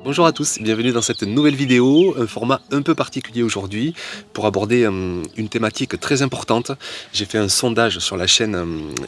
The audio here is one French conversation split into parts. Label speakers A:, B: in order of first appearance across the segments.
A: Bonjour à tous, bienvenue dans cette nouvelle vidéo, un format un peu particulier aujourd'hui pour aborder une thématique très importante. J'ai fait un sondage sur la chaîne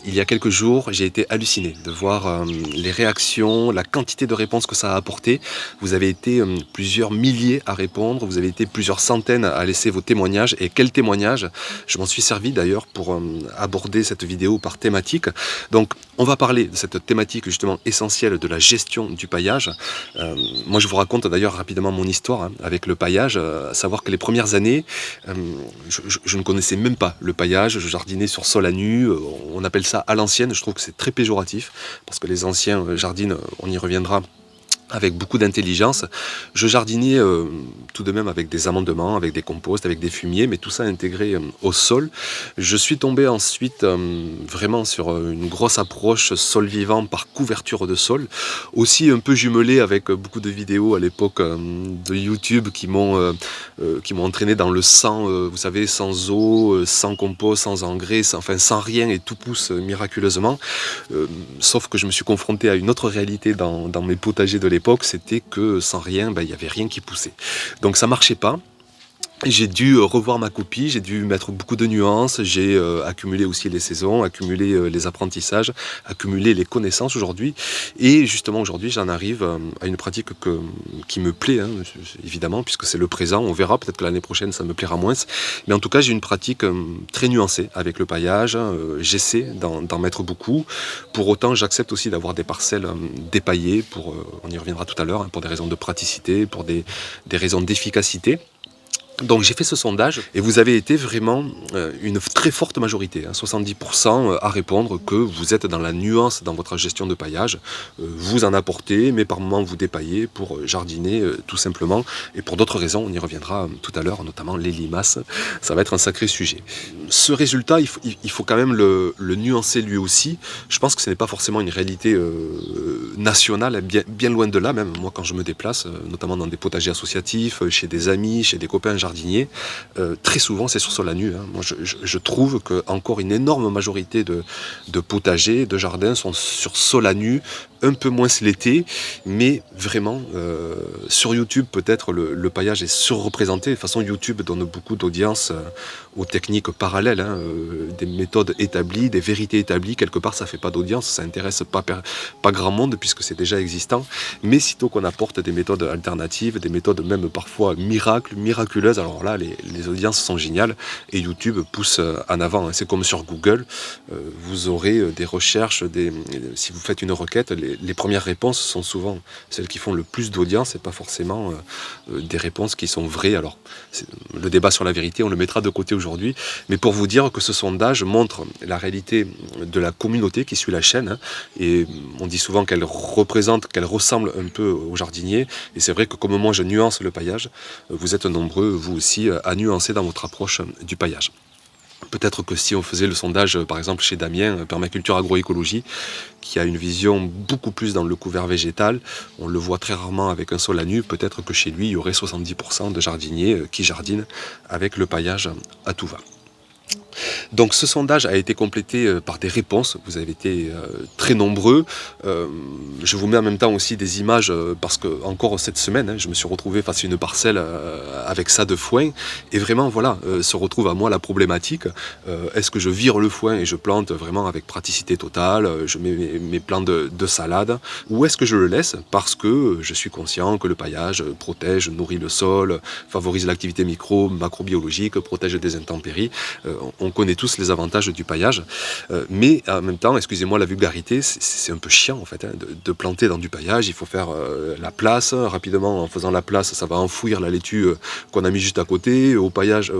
A: il y a quelques jours, j'ai été halluciné de voir les réactions, la quantité de réponses que ça a apporté. Vous avez été plusieurs milliers à répondre, vous avez été plusieurs centaines à laisser vos témoignages, et quels témoignages! Je m'en suis servi d'ailleurs pour aborder cette vidéo par thématique. Donc on va parler de cette thématique justement essentielle de la gestion du paillage. Moi, je vous raconte d'ailleurs rapidement mon histoire avec le paillage, à savoir que les premières années, euh, je ne connaissais même pas le paillage, je jardinais sur sol à nu, on appelle ça à l'ancienne, je trouve que c'est très péjoratif, parce que les anciens jardinent, on y reviendra, avec beaucoup d'intelligence. Je jardinais tout de même avec des amendements, avec des composts, avec des fumiers, mais tout ça intégré au sol. Je suis tombé ensuite vraiment sur une grosse approche sol vivant par couverture de sol, aussi un peu jumelé avec beaucoup de vidéos à l'époque de YouTube qui m'ont entraîné dans le sans, vous savez, sans eau, sans compost, sans engrais, enfin sans rien, et tout pousse miraculeusement. Sauf que je me suis confronté à une autre réalité dans mes potagers de l'époque, c'était que sans rien, il n'y avait rien qui poussait. Donc ça marchait pas. J'ai dû revoir ma copie, j'ai dû mettre beaucoup de nuances, j'ai accumulé aussi les saisons, accumulé les apprentissages, accumulé les connaissances aujourd'hui. Et justement aujourd'hui j'en arrive à une pratique qui me plaît, évidemment, puisque c'est le présent. On verra, peut-être que l'année prochaine ça me plaira moins. Mais en tout cas j'ai une pratique très nuancée avec le paillage, j'essaie d'en mettre beaucoup. Pour autant j'accepte aussi d'avoir des parcelles dépaillées, on y reviendra tout à l'heure, pour des raisons de praticité, pour des raisons d'efficacité. Donc j'ai fait ce sondage et vous avez été vraiment une très forte majorité, 70% à répondre que vous êtes dans la nuance dans votre gestion de paillage. Vous en apportez, mais par moments vous dépaillez pour jardiner tout simplement. Et pour d'autres raisons, on y reviendra tout à l'heure, notamment les limaces. Ça va être un sacré sujet. Ce résultat, il faut quand même le nuancer lui aussi. Je pense que ce n'est pas forcément une réalité nationale, bien loin de là même. Moi quand je me déplace, notamment dans des potagers associatifs, chez des amis, chez des copains jardiniers, très souvent c'est sur sol à nu. Moi je trouve que encore une énorme majorité de potagers, de jardins sont sur sol à nu, un peu moins l'été, mais vraiment sur YouTube peut-être le paillage est surreprésenté. De toute façon YouTube donne beaucoup d'audience aux techniques parallèles, des méthodes établies, des vérités établies. Quelque part ça fait pas d'audience, ça intéresse pas grand monde puisque c'est déjà existant. Mais sitôt qu'on apporte des méthodes alternatives, des méthodes même parfois miraculeuses, alors là les audiences sont géniales et YouTube pousse en avant. C'est comme sur Google, vous aurez des recherches, si vous faites une requête, les premières réponses sont souvent celles qui font le plus d'audience et pas forcément des réponses qui sont vraies. Alors le débat sur la vérité on le mettra de côté aujourd'hui, mais pour vous dire que ce sondage montre la réalité de la communauté qui suit la chaîne, et on dit souvent qu'elle ressemble un peu aux jardiniers, et c'est vrai que comme moi je nuance le paillage, vous êtes nombreux vous aussi à nuancer dans votre approche du paillage. Peut-être que si on faisait le sondage, par exemple chez Damien, Permaculture Agroécologie, qui a une vision beaucoup plus dans le couvert végétal, on le voit très rarement avec un sol à nu, peut-être que chez lui, il y aurait 70% de jardiniers qui jardinent avec le paillage à tout va. Donc ce sondage a été complété par des réponses, vous avez été très nombreux. Je vous mets en même temps aussi des images parce que encore cette semaine, je me suis retrouvé face à une parcelle avec ça de foin, et vraiment voilà, se retrouve à moi la problématique. Est-ce que je vire le foin et je plante vraiment avec praticité totale, je mets mes plants de salade, ou est-ce que je le laisse parce que je suis conscient que le paillage protège, nourrit le sol, favorise l'activité macrobiologique, protège des intempéries. On connaît tous les avantages du paillage, mais en même temps, excusez-moi la vulgarité, c'est un peu chiant en fait de planter dans du paillage. Il faut faire la place rapidement. En faisant la place, ça va enfouir la laitue qu'on a mis juste à côté. Au passage,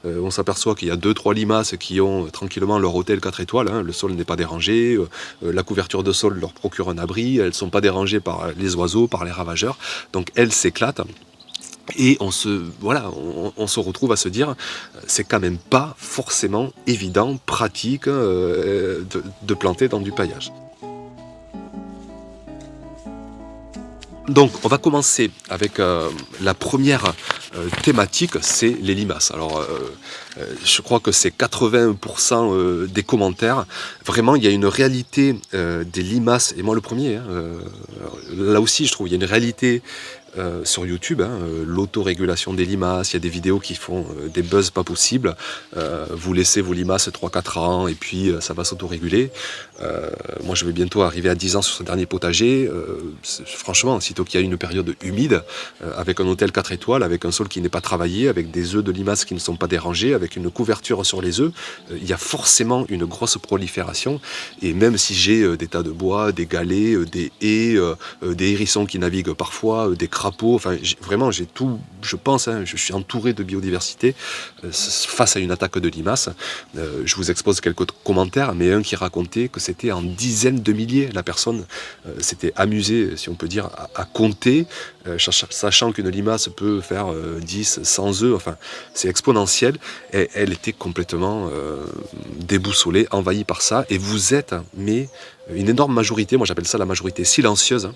A: on s'aperçoit qu'il y a 2-3 limaces qui ont tranquillement leur hôtel 4 étoiles. Le sol n'est pas dérangé, la couverture de sol leur procure un abri, elles ne sont pas dérangées par les oiseaux, par les ravageurs, donc elles s'éclatent. Et on se retrouve à se dire, c'est quand même pas forcément évident, pratique de planter dans du paillage. Donc on va commencer avec la première thématique, c'est les limaces. Alors, je crois que c'est 80% des commentaires. Vraiment, il y a une réalité des limaces, et moi le premier, hein, là aussi je trouve il y a une réalité sur YouTube, hein, l'autorégulation des limaces, il y a des vidéos qui font des buzz pas possibles. Vous laissez vos limaces 3-4 ans et puis ça va s'autoréguler. Moi je vais bientôt arriver à 10 ans sur ce dernier potager. Franchement, sitôt qu'il y a une période humide, avec un hôtel 4 étoiles, avec un sol qui n'est pas travaillé, avec des œufs de limaces qui ne sont pas dérangés, avec une couverture sur les œufs, il y a forcément une grosse prolifération. Et même si j'ai des tas de bois, des galets, des haies, des hérissons qui naviguent parfois, des crapauds, enfin vraiment j'ai tout, je pense, hein, je suis entouré de biodiversité face à une attaque de limaces. Je vous expose quelques commentaires, mais un qui racontait que c'était en dizaines de milliers. La personne s'était amusée, si on peut dire, à compter, sachant qu'une limace peut faire 10, 100 œufs, enfin c'est exponentiel, et elle était complètement déboussolée, envahie par ça, et vous êtes, mais une énorme majorité, moi j'appelle ça la majorité silencieuse,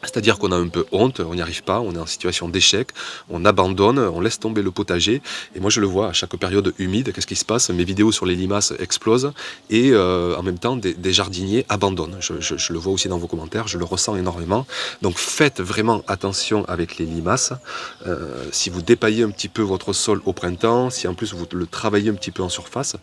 A: c'est-à-dire qu'on a un peu honte, on n'y arrive pas, on est en situation d'échec, on abandonne, on laisse tomber le potager. Et moi je le vois à chaque période humide, qu'est-ce qui se passe? Mes vidéos sur les limaces explosent et en même temps des jardiniers abandonnent. Je le vois aussi dans vos commentaires, je le ressens énormément. Donc faites vraiment attention avec les limaces. Si vous dépaillez un petit peu votre sol au printemps, si en plus vous le travaillez un petit peu en surface,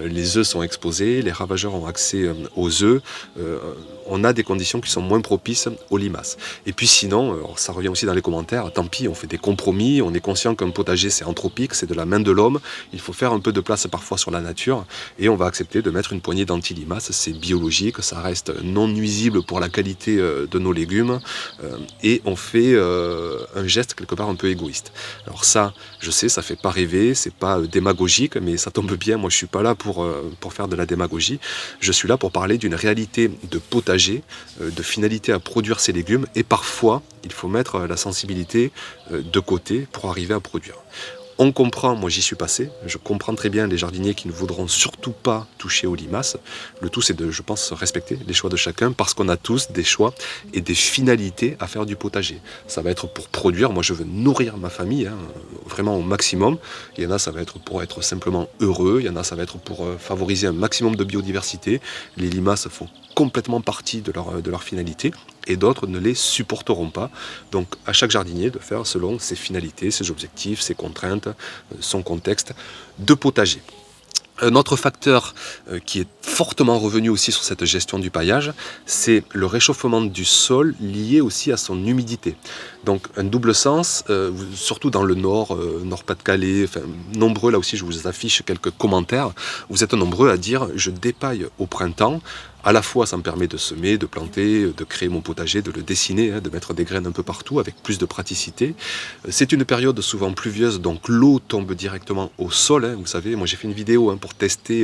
A: les œufs sont exposés, les ravageurs ont accès aux œufs, on a des conditions qui sont moins propices aux limaces. Et puis sinon, ça revient aussi dans les commentaires, tant pis, on fait des compromis, on est conscient qu'un potager c'est anthropique, c'est de la main de l'homme, il faut faire un peu de place parfois sur la nature, et on va accepter de mettre une poignée d'anti-limaces, c'est biologique, ça reste non nuisible pour la qualité de nos légumes, et on fait un geste quelque part un peu égoïste. Alors ça, je sais, ça fait pas rêver, c'est pas démagogique, mais ça tombe bien, moi je suis pas là pour faire de la démagogie, je suis là pour parler d'une réalité de potager, de finalité à produire ces légumes, et parfois il faut mettre la sensibilité de côté pour arriver à produire. On comprend, moi j'y suis passé, je comprends très bien les jardiniers qui ne voudront surtout pas toucher aux limaces. Le tout c'est de, je pense, respecter les choix de chacun parce qu'on a tous des choix et des finalités à faire du potager. Ça va être pour produire, moi je veux nourrir ma famille, hein, vraiment au maximum. Il y en a ça va être pour être simplement heureux, il y en a ça va être pour favoriser un maximum de biodiversité. Les limaces font complètement partie de leur finalité et d'autres ne les supporteront pas. Donc à chaque jardinier de faire selon ses finalités, ses objectifs, ses contraintes, son contexte de potager. Un autre facteur qui est fortement revenu aussi sur cette gestion du paillage, c'est le réchauffement du sol lié aussi à son humidité. Donc un double sens, surtout dans le nord, Nord-Pas-de-Calais, enfin, nombreux, là aussi je vous affiche quelques commentaires, vous êtes nombreux à dire je dépaille au printemps. À la fois, ça me permet de semer, de planter, de créer mon potager, de le dessiner, hein, de mettre des graines un peu partout avec plus de praticité. C'est une période souvent pluvieuse, donc l'eau tombe directement au sol. Hein, vous savez, moi j'ai fait une vidéo pour tester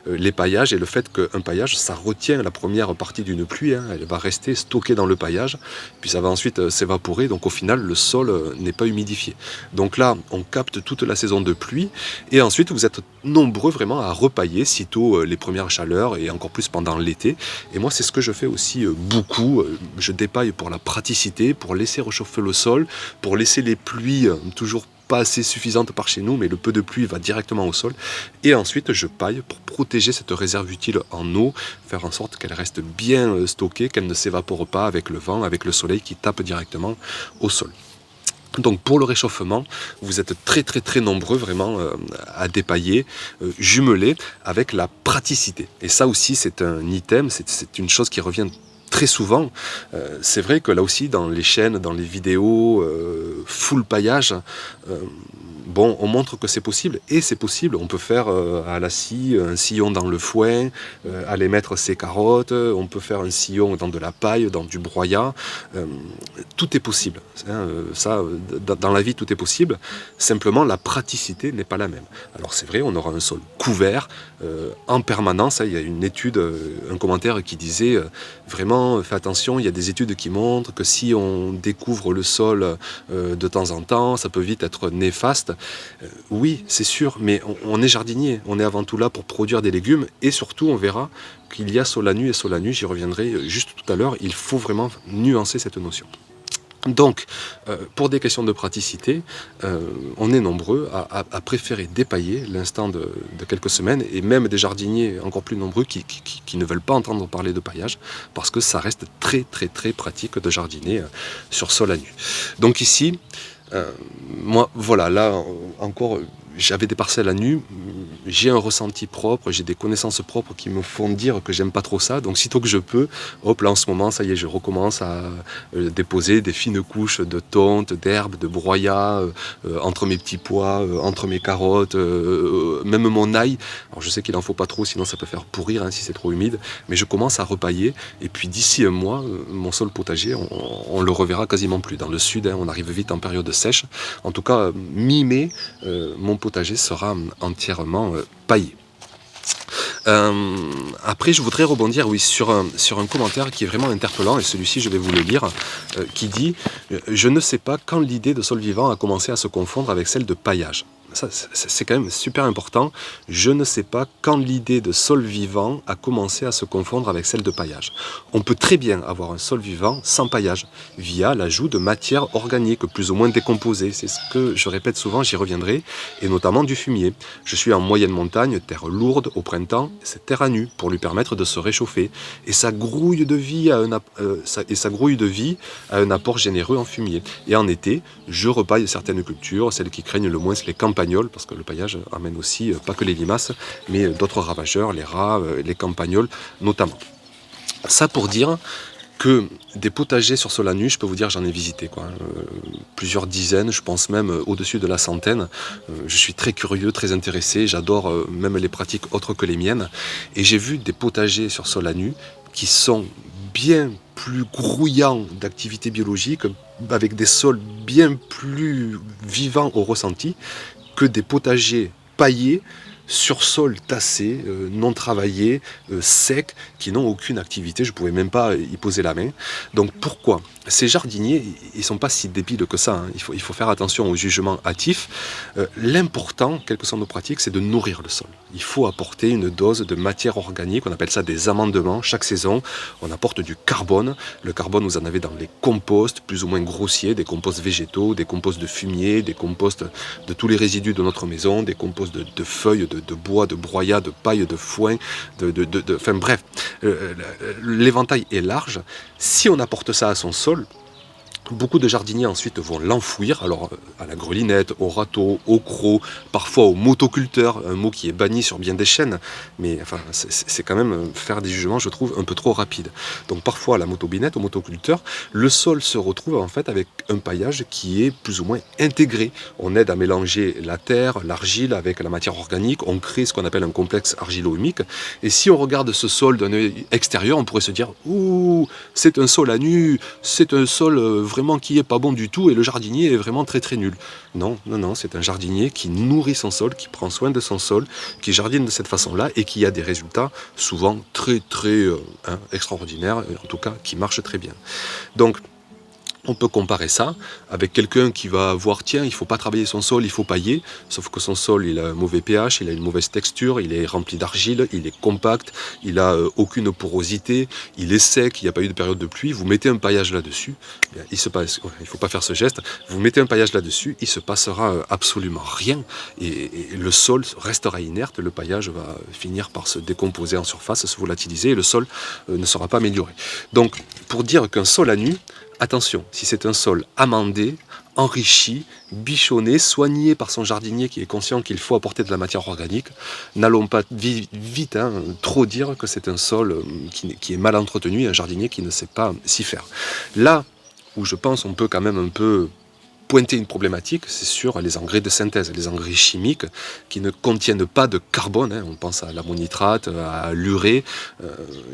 A: les paillages et le fait qu'un paillage, ça retient la première partie d'une pluie. Hein, elle va rester stockée dans le paillage, puis ça va ensuite s'évaporer. Donc au final, le sol n'est pas humidifié. Donc là, on capte toute la saison de pluie et ensuite vous êtes nombreux vraiment à repailler sitôt les premières chaleurs et encore plus pendant l'été. Et moi c'est ce que je fais aussi beaucoup, je dépaille pour la praticité, pour laisser réchauffer le sol, pour laisser les pluies toujours pas assez suffisantes par chez nous, mais le peu de pluie va directement au sol, et ensuite je paille pour protéger cette réserve utile en eau, faire en sorte qu'elle reste bien stockée, qu'elle ne s'évapore pas avec le vent, avec le soleil qui tape directement au sol. Donc pour le réchauffement, vous êtes très nombreux vraiment à dépailler, jumelé avec la praticité. Et ça aussi c'est un item, c'est une chose qui revient très souvent. C'est vrai que là aussi dans les chaînes, dans les vidéos, full paillage, bon, on montre que c'est possible, et c'est possible. On peut faire à la scie un sillon dans le foin, aller mettre ses carottes, on peut faire un sillon dans de la paille, dans du broyat. Tout est possible. Hein, ça, dans la vie, tout est possible. Simplement, la praticité n'est pas la même. Alors c'est vrai, on aura un sol couvert en permanence. Hein, il y a une étude, un commentaire qui disait vraiment, fais attention, il y a des études qui montrent que si on découvre le sol de temps en temps, ça peut vite être néfaste. Oui, c'est sûr, mais on est jardinier, on est avant tout là pour produire des légumes, et surtout on verra qu'il y a solanu et solanu, j'y reviendrai juste tout à l'heure, il faut vraiment nuancer cette notion. Donc, pour des questions de praticité, on est nombreux à préférer dépailler l'instant de quelques semaines, et même des jardiniers encore plus nombreux qui ne veulent pas entendre parler de paillage, parce que ça reste très très très pratique de jardiner sur sol à nu. Donc ici, moi voilà, là encore, j'avais des parcelles à nu, j'ai un ressenti propre, j'ai des connaissances propres qui me font dire que j'aime pas trop ça, donc sitôt que je peux, hop là en ce moment, ça y est, je recommence à déposer des fines couches de tonte, d'herbe, de broyat, entre mes petits pois, entre mes carottes, même mon ail. Alors je sais qu'il en faut pas trop, sinon ça peut faire pourrir si c'est trop humide, mais je commence à repailler, et puis d'ici un mois, mon sol potager, on le reverra quasiment plus. Dans le sud, on arrive vite en période sèche. En tout cas, mi-mai, mon potager sera entièrement paillé. Après, je voudrais rebondir sur un commentaire qui est vraiment interpellant, et celui-ci, je vais vous le lire, qui dit « Je ne sais pas quand l'idée de sol vivant a commencé à se confondre avec celle de paillage ». Ça, c'est quand même super important. Je ne sais pas quand l'idée de sol vivant a commencé à se confondre avec celle de paillage. On peut très bien avoir un sol vivant sans paillage, via l'ajout de matières organiques plus ou moins décomposées. C'est ce que je répète souvent, j'y reviendrai, et notamment du fumier. Je suis en moyenne montagne, terre lourde au printemps, c'est terre à nu pour lui permettre de se réchauffer. Et ça grouille de vie à un apport généreux en fumier. Et en été, je repaille certaines cultures, celles qui craignent le moins les campagnols, parce que le paillage amène aussi, pas que les limaces, mais d'autres ravageurs, les rats, les campagnols notamment. Ça pour dire que des potagers sur sol à nu, je peux vous dire, j'en ai visité plusieurs dizaines, je pense même au-dessus de la centaine. Je suis très curieux, très intéressé, j'adore même les pratiques autres que les miennes. Et j'ai vu des potagers sur sol à nu qui sont bien plus grouillants d'activité biologique, avec des sols bien plus vivants au ressenti, que des potagers paillés sur sol tassé, non travaillé, sec, qui n'ont aucune activité, je ne pouvais même pas y poser la main. Donc pourquoi ? Ces jardiniers, ils ne sont pas si débiles que ça, il faut faire attention au jugement hâtif. L'important, quelles que soient nos pratiques, c'est de nourrir le sol. Il faut apporter une dose de matière organique, on appelle ça des amendements. Chaque saison, on apporte du carbone. Le carbone, vous en avez dans les composts, plus ou moins grossiers, des composts végétaux, des composts de fumier, des composts de tous les résidus de notre maison, des composts de feuilles, de bois, de broyat, de paille, de foin, enfin bref, l'éventail est large. Si on apporte ça à son sol, beaucoup de jardiniers ensuite vont l'enfouir, alors à la grelinette, au râteau, au croc, parfois au motoculteur, un mot qui est banni sur bien des chaînes, mais enfin, c'est quand même faire des jugements, je trouve, un peu trop rapides. Donc parfois à la motobinette, au motoculteur, le sol se retrouve en fait avec un paillage qui est plus ou moins intégré. On aide à mélanger la terre, l'argile avec la matière organique, on crée ce qu'on appelle un complexe argilo-humique, et si on regarde ce sol d'un œil extérieur, on pourrait se dire « Ouh, c'est un sol à nu, c'est un sol vraiment qui est pas bon du tout, et le jardinier est vraiment très très nul. » Non, non, non, c'est un jardinier qui nourrit son sol, qui prend soin de son sol, qui jardine de cette façon-là et qui a des résultats souvent très très extraordinaires, en tout cas qui marchent très bien. Donc on peut comparer ça avec quelqu'un qui va voir, tiens, il ne faut pas travailler son sol, il faut pailler, sauf que son sol, il a un mauvais pH, il a une mauvaise texture, il est rempli d'argile, il est compact, il n'a aucune porosité, il est sec, il n'y a pas eu de période de pluie, vous mettez un paillage là-dessus, il ne faut pas faire ce geste, vous mettez un paillage là-dessus, il ne se passera absolument rien, et le sol restera inerte, le paillage va finir par se décomposer en surface, se volatiliser, et le sol ne sera pas amélioré. Donc, pour dire qu'un sol à nu, attention, si c'est un sol amendé, enrichi, bichonné, soigné par son jardinier qui est conscient qu'il faut apporter de la matière organique, n'allons pas vite trop dire que c'est un sol qui est mal entretenu, un jardinier qui ne sait pas s'y faire. Là où je pense on peut quand même un peu pointer une problématique, c'est sur les engrais de synthèse, les engrais chimiques qui ne contiennent pas de carbone, on pense à l'ammonitrate, à l'urée,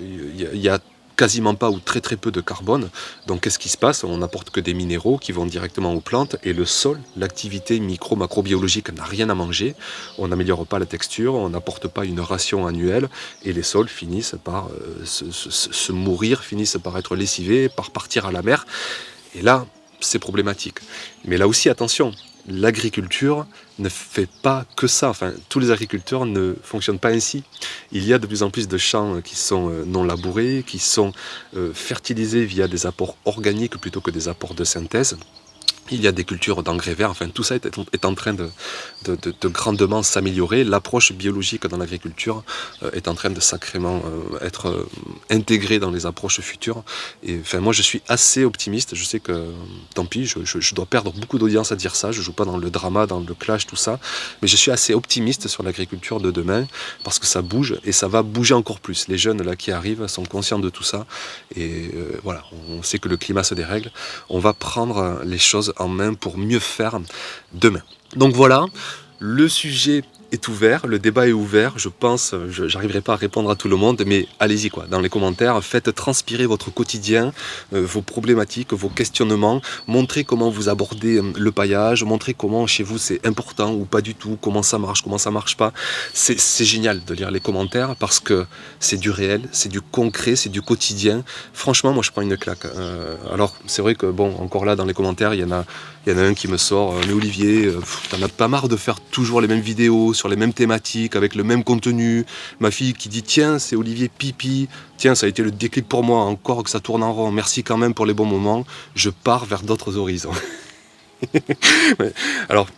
A: il y a quasiment pas ou très très peu de carbone. Donc qu'est-ce qui se passe ? On n'apporte que des minéraux qui vont directement aux plantes, et le sol, l'activité macrobiologique n'a rien à manger. On n'améliore pas la texture, on n'apporte pas une ration annuelle, et les sols finissent par se mourir, finissent par être lessivés, par partir à la mer. Et là, c'est problématique. Mais là aussi, attention, l'agriculture ne fait pas que ça. Enfin, tous les agriculteurs ne fonctionnent pas ainsi. Il y a de plus en plus de champs qui sont non labourés, qui sont fertilisés via des apports organiques plutôt que des apports de synthèse. Il y a des cultures d'engrais verts, enfin tout ça est en train de grandement s'améliorer. L'approche biologique dans l'agriculture est en train de sacrément être intégrée dans les approches futures. Et enfin moi je suis assez optimiste, je sais que tant pis, je dois perdre beaucoup d'audience à dire ça, je joue pas dans le drama, dans le clash, tout ça, mais je suis assez optimiste sur l'agriculture de demain, parce que ça bouge et ça va bouger encore plus. Les jeunes là qui arrivent sont conscients de tout ça, et voilà, on sait que le climat se dérègle, on va prendre les choses en main pour mieux faire demain. Donc voilà, le sujet est ouvert, le débat est ouvert, je pense, j'arriverai pas à répondre à tout le monde, mais allez-y quoi, dans les commentaires, faites transpirer votre quotidien, vos problématiques, vos questionnements, montrez comment vous abordez le paillage, montrez comment chez vous c'est important ou pas du tout, comment ça marche pas. C'est génial de lire les commentaires parce que c'est du réel, c'est du concret, c'est du quotidien. Franchement, moi je prends une claque. Alors c'est vrai que bon, encore là dans les commentaires, il y en a un qui me sort, mais Olivier, t'en as pas marre de faire toujours les mêmes vidéos sur les mêmes thématiques, avec le même contenu. Ma fille qui dit tiens, c'est Olivier Pipi, tiens, ça a été le déclic pour moi, encore que ça tourne en rond, merci quand même pour les bons moments, je pars vers d'autres horizons. Alors,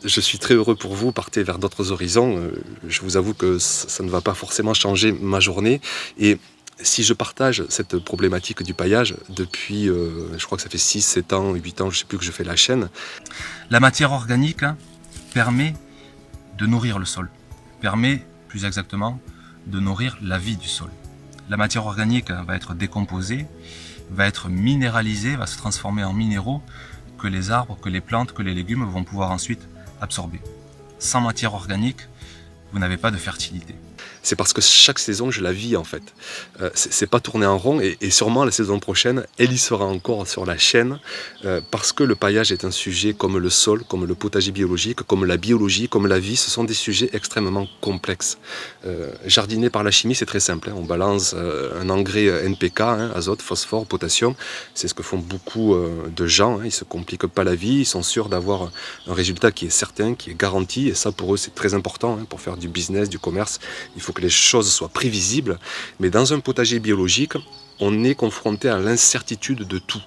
A: je suis très heureux pour vous, partez vers d'autres horizons, je vous avoue que ça ne va pas forcément changer ma journée, et si je partage cette problématique du paillage depuis, je crois que ça fait 6, 7 ans, 8 ans, je ne sais plus que je fais la chaîne. La matière organique permet de nourrir le sol, permet plus exactement de nourrir la vie du sol. La matière organique va être décomposée, va être minéralisée, va se transformer en minéraux que les arbres, que les plantes, que les légumes vont pouvoir ensuite absorber. Sans matière organique, vous n'avez pas de fertilité. C'est parce que chaque saison, je la vis en fait. C'est pas tourner en rond et sûrement la saison prochaine, elle y sera encore sur la chaîne parce que le paillage est un sujet comme le sol, comme le potager biologique, comme la biologie, comme la vie. Ce sont des sujets extrêmement complexes. Jardiner par la chimie, c'est très simple. On balance un engrais NPK, azote, phosphore, potassium. C'est ce que font beaucoup de gens. Ils ne se compliquent pas la vie. Ils sont sûrs d'avoir un résultat qui est certain, qui est garanti. Et ça, pour eux, c'est très important. Pour faire du business, du commerce, il faut que les choses soient prévisibles, mais dans un potager biologique, on est confronté à l'incertitude de tout.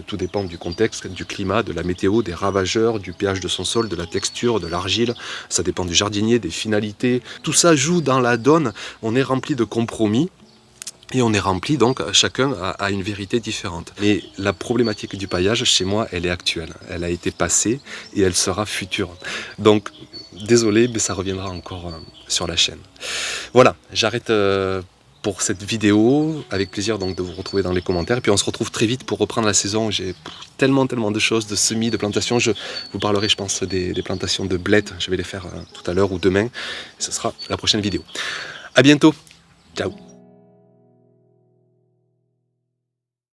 A: Tout dépend du contexte, du climat, de la météo, des ravageurs, du pH de son sol, de la texture, de l'argile, ça dépend du jardinier, des finalités. Tout ça joue dans la donne, on est rempli de compromis. Et on est rempli, donc chacun a une vérité différente. Mais la problématique du paillage, chez moi, elle est actuelle. Elle a été passée et elle sera future. Donc, désolé, mais ça reviendra encore sur la chaîne. Voilà, j'arrête pour cette vidéo. Avec plaisir donc de vous retrouver dans les commentaires. Et puis on se retrouve très vite pour reprendre la saison. J'ai tellement de choses, de semis, de plantations. Je vous parlerai, je pense, des plantations de blettes. Je vais les faire tout à l'heure ou demain. Et ce sera la prochaine vidéo. À bientôt. Ciao.